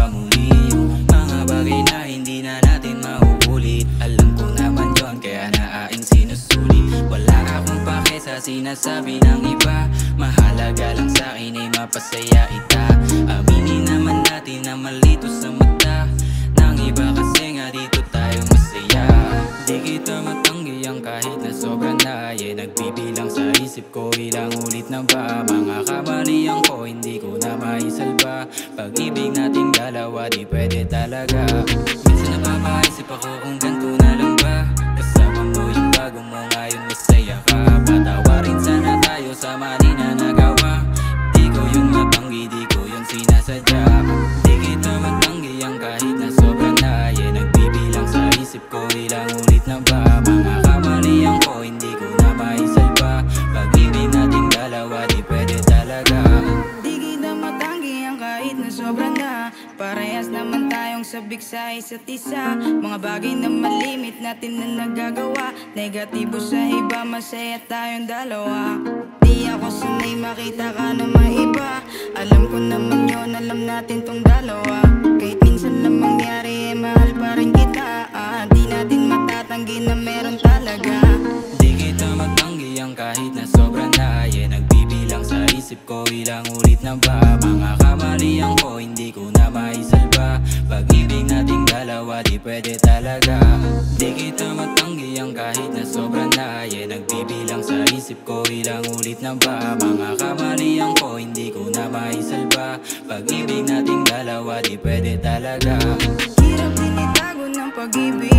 pa muli yung mga bagay na hindi na natin mauulit. Alam ko naman yon kaya naaing sinusulit. Wala akong pake sa sinasabi ng iba, mahalaga lang sa'kin ay mapasaya ita. Aminin naman natin na malito sa mata ng iba kasi nga dito tayo masaya. Di kita matanggi ang kahit na sobrang na nagbibilang sa isip ko ilang ulit na ba. Mga kamalian ko hindi ko na maisalba. Pag-ibig nating dalawa di pwede talaga. Minsan napapaisip ako kung ganito na lang ba. Kasama mo yung bago mo ngayon masaya ka. Patawarin sana tayo sa mali na nagawa. Di ko yung mabanggi, di ko yung sinasadya. Di kita matanggi ang kahit na sobrang na nagbibilang sa isip ko ilang ulit na ba. Mga kamalian ko hindi ko na maisalba. Pag-ibig nating dalawa di pwede talaga. Di kita matanggi ang kahit na sobrang na. Parehas naman tayong sabik sa isa't isa. Mga bagay na malimit natin na nagagawa. Negatibo sa iba, masaya tayong dalawa. Di ako sanay makita ka na may iba. Alam ko naman yun, alam natin tong dalawa. Kahit minsan lang mangyari, mahal pa rin kita. Di natin matatanggi na meron talaga. Di kita matanggi ang kahit na sobrang na nagbibilang sa isip ko ilang ulit na ba. Mga kamalian ko hindi ko na maisalba. Pag-ibig nating dalawa di pwede talaga. Di kita matanggi ang kahit na sobrang na nagbibilang sa isip ko ilang ulit na ba. Mga kamalian ko hindi ko na maisalba. Pag-ibig nating dalawa di pwede talaga. Hirap din itago ng pag-ibig.